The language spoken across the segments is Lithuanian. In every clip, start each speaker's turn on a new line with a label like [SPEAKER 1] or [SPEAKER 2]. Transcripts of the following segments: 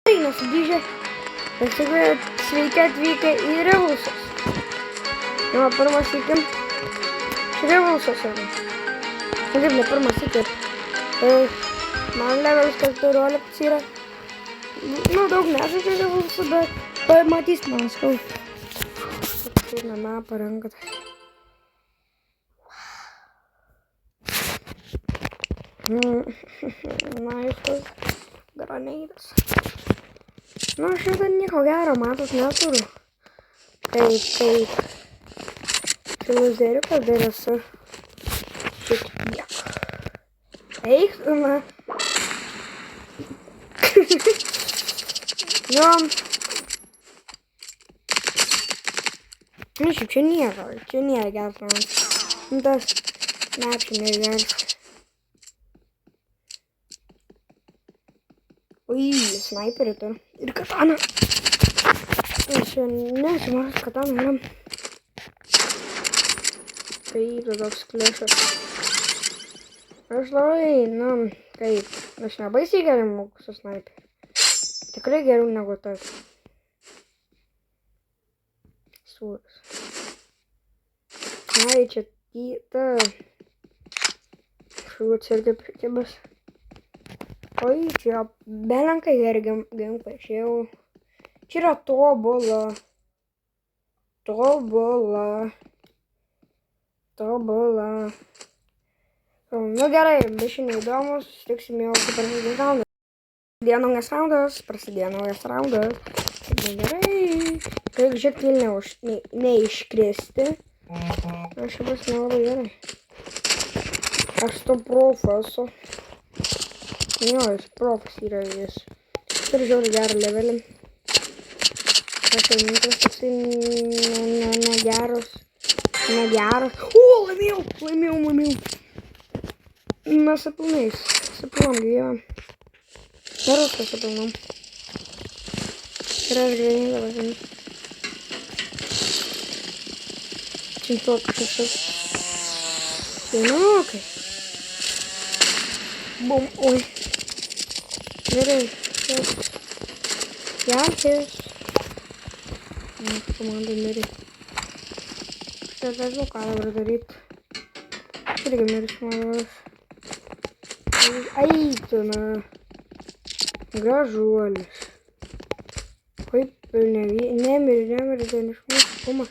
[SPEAKER 1] Nesugrįžę, bet tikrai sveiki atvykę į Revolusus. Jau pirmas iki Revolusus yra. Kaip ne pirmas iki. Man levelis 14 yra. Nu, daug nežaidžiu Revolusus, bet pamatys man skau. Toks na, parankat. Na, iš tos graneidas. Nu, šitą nieko gero, matot, neturiu. Kaip filuzeriukas dar esu. Šiek tiek. Eik, na. Jo. Nu, šiaip čia nėra geras planas. Nu, tas, ne, čia nėra geras. Ui, sniperį turiu. Ir kataną. Aš nežinau, kataną yra. Tai yra toks klešas. Aš labai, nu, kaip, aš nebaisiai gerai moku su sniperiu. Tikrai geriau negu tas. Sūris. Ai, čia ta. Šūts irgi prikibas. Oi, čia belenkai geri gameplay, čia jau. Čia yra tobula. Nu gerai, biškai neįdomus, susitiksim jau kaip raundas. Prasidėjo naujas raundas. Gerai, kaip žiek neiškristi. Aš jau bus nelabai gerai. Aš to profesu. Jo, jis profas yra jis. Turi žiauriai gerą levelį. Aš jau mintis toksai negeras. O, laimėjau. Mes sapilom gyvą. Ir viską sapilom. Ir aš greitai važiuoju. Čimtuok. Senokai. Bum, oi. Gerai. Jankis. Komandai mirė. Aš nežinau, ką dabar daryti. Irgi mirė šmalas. Ai, tu na. Gražuolis. Kaip nemirė, ten iš mūsų kumas.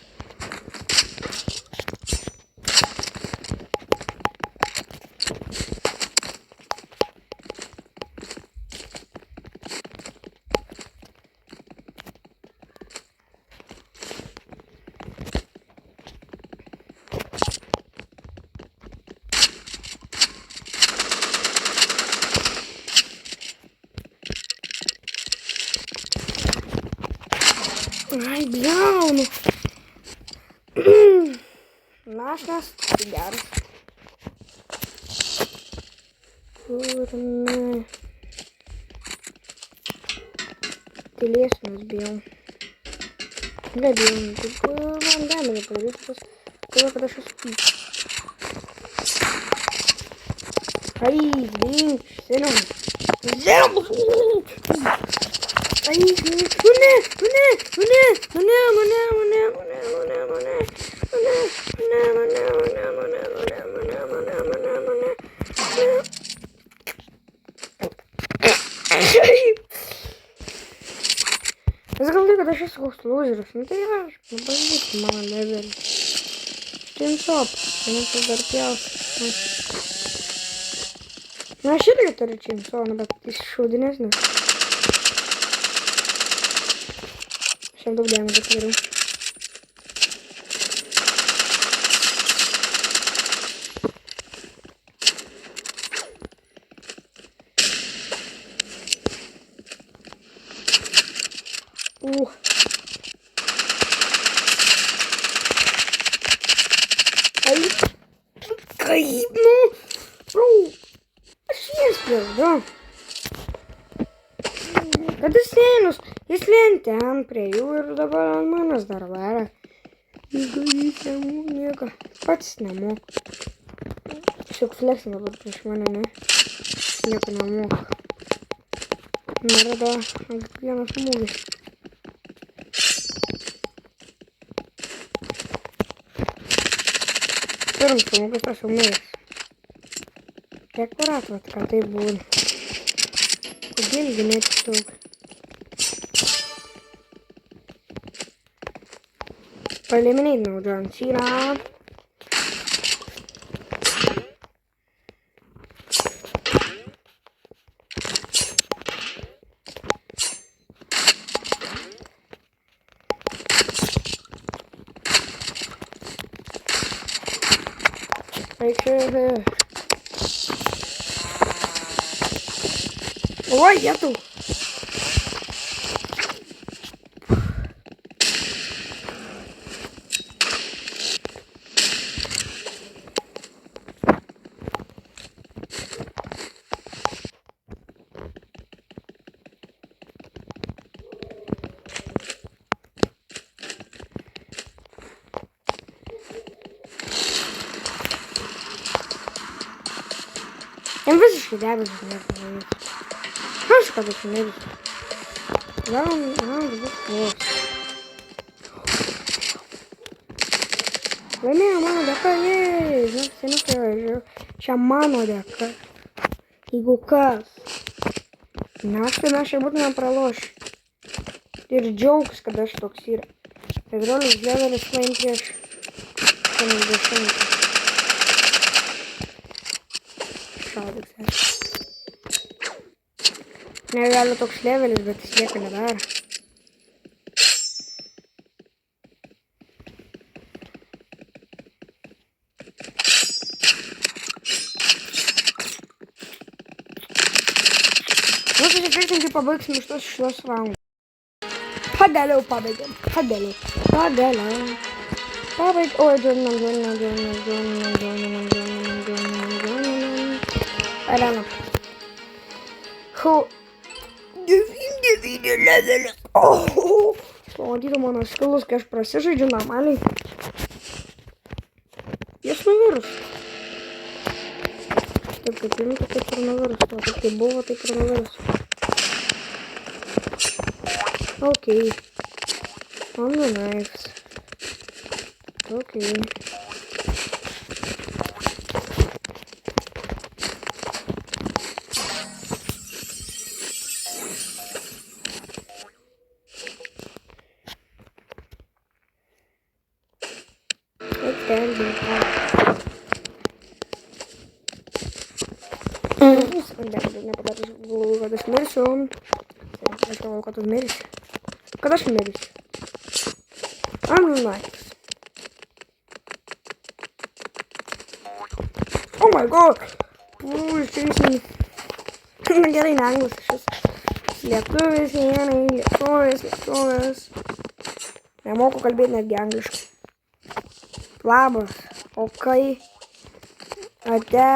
[SPEAKER 1] Ai, bliaunu. Našnas, geras. Kurna. Tylėsiu, bijau. Nebijau, taip man galima padaryti tas, kodėl kad aš esu pyk. Ai, dink, seniau. Ai, Aš galvoju, kad aš esu koks lozeris, nu tai aš, pabandysiu mano levelį. Čimsop, nes dar pjaus. Na, aš irgi turiu čimsopą, bet jis šaudinesnis. Aš jam daug dėmesio padariau. Ai, kaip, nu, aš nespėjau, kad jis lien ten prie jų ir dabar ant manęs dar vara. Jeigu jis nemok nieko, pats nemok. Tiesiog flexina dabar prieš mane, ne? Nieko nemok. Nerada kiekvienas smūgis. Pirmas smūgis tas jau miręs. Kiek var atvat, kā tai būna? Kodėl gi netiesiog? Eliminate no John Cena. Make sure here. Ой, я тут. En visiškai debesis nepadarys. Aš kada čia nevysiu. Gal bus vos. Laimėjo mano dėka, jei. Žinok, senukai važiuoju. Čia mano dėka. Jeigu kas. Mes čia būtume pralošę. Ir džiaugs, kad aš toks yra. 14 levelis laim prieš 80. Negali toks levelis, bet jis lieka nedaro. Nu, susitvirtinti pabaigsim iš šitos raundų. Pagaliau pabaigėm. Pagaliau. Oi, Arena. Who? 9 levelis. Pamatytų mano skilus, kai aš prasižaidžiu normaliai. Jis nuvirus. Taip kaip imtų, taip ir nuvirus. O taip kaip buvo, taip ir nuvirus. Okay. On the knives. Okay. Galvoju, kad aš mirsiu. Aš galvoju, kad tu mirsi. Kad aš mirsiu. Unlikes. Oh my god! Seriously. Gerai, ne anglas šis. Lietuvis, lietuvis. Nemoku kalbėti netgi angliškai. Labas. Okay. Ate.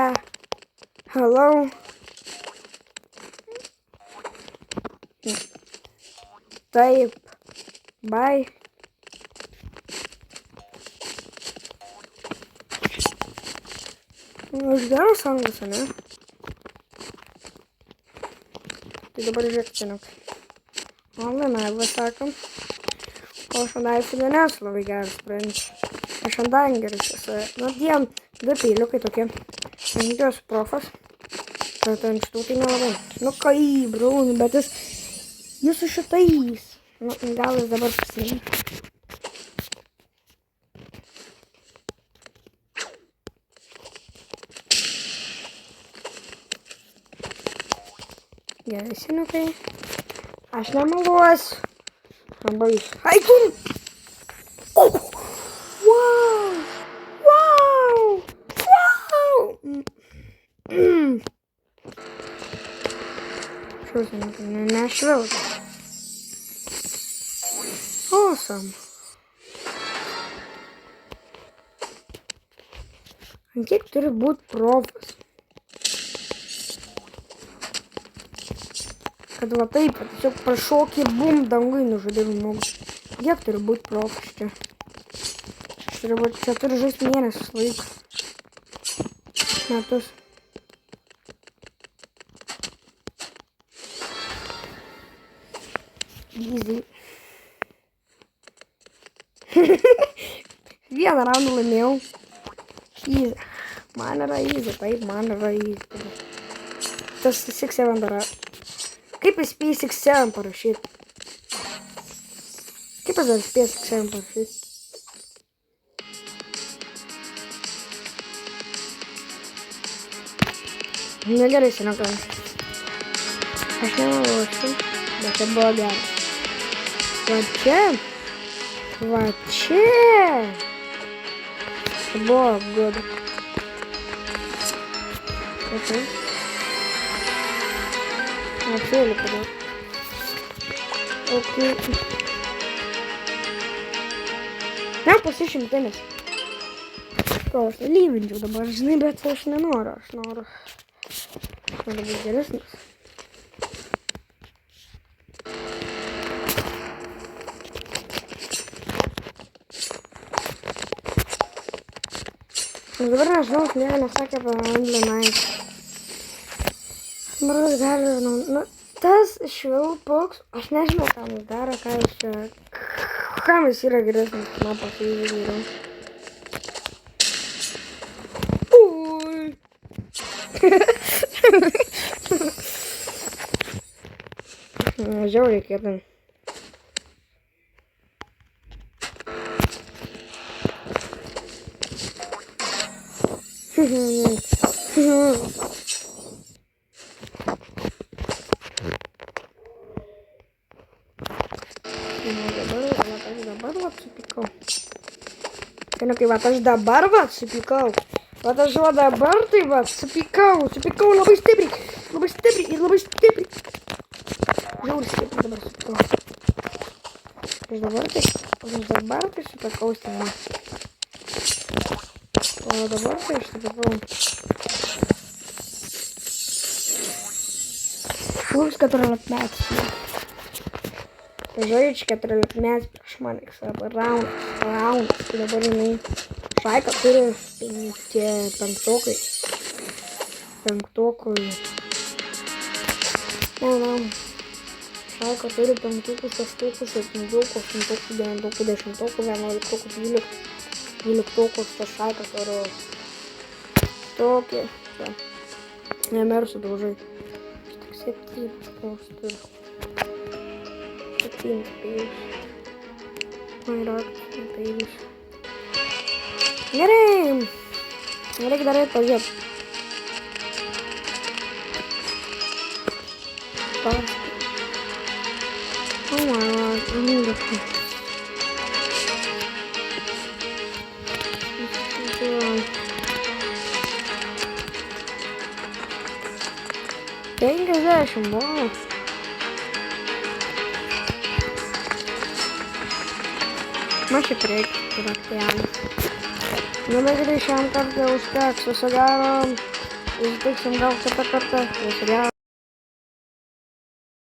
[SPEAKER 1] Hello. Taip. Bye. Aš geras anglas, ne? Tai dabar žiūrėk, senukai. Online sakom. O aš andaisi nesu labai geras sprendžiu. Aš andangeris esu. Nu, diem, du peiliukai tokie. Aš profas. Bet ant šitų tai nelabai. Nu, kai, brūn, bet jis su šitais. Nu, gal jis dabar pasiėmė. Gerai, senukai. Aš nemeluosiu. Labai. Ai, tu! Oh! Wow! Wow! Wow! Šiau, senukai, nešvilta. Awesome. Ant kiek turi būti profas? Kad va taip, tiesiog prašokė ir bum, dangui nužudė žmogus. Kiek turi būti profas čia? Čia turi žaisti mėnesius laiko. Metus. Easy. Vieną raundą laimėjau. Easy. Man yra easy, taip, man yra easy. Tas 6-7 yra. Kaip jis spėjo 6-7 parašyti? Kaip jis dar spėjo 6-7 parašyti? Negerai, senokai. Aš nemalaučiu, bet tai buvo gerai. Va čia. Va čia. Tai buvo good. Ok. Atsėlį padau. Ok. Ne, pasišimtinis. Ko, aš lyvinčiau dabar, žinai, bet aš nenoriu, aš noriu būt geresnis. Dabar nežinau, nieko nesakė apie Anglo Knight. Dabar gali, nu, tas švilpuks, aš nežinau, ką jis daro, ką jis čia, kam jis yra geresnis, man pasivydžiu. Žiauriai kietai. Vat aš dabar vat supykau. Vat aš va dabar tai vat supykau. Supykau labai stipriai. Labai stipriai ir labai stipriai. Žiauriai stipriai dabar supykau. Aš dabar tai supykau stipriai. O dabar tai aš supykau. Šūvis 14-metis. Žaidž 14-metis prieš mane. Raunas. Tai dabar jinai Šaika turi tie penktokai. Šaika turi penktukų, šeštukų, septintokų, aštuntukų, devintokų, dešimtokų, 11, 12 tas Šaika turi tokį. Nemersiu daužai. Tik 7 turi. 7 peilius. Man raktas peilius. Gerai. Reikia dar eit pažiūrėt. Oh my god. Penkiasdešimt, wow. Man šiaip reikia raktelį. Labai gerai šiam kartą užteks. Viso gero. Susitiksim gal kitą kartą. Viso gero.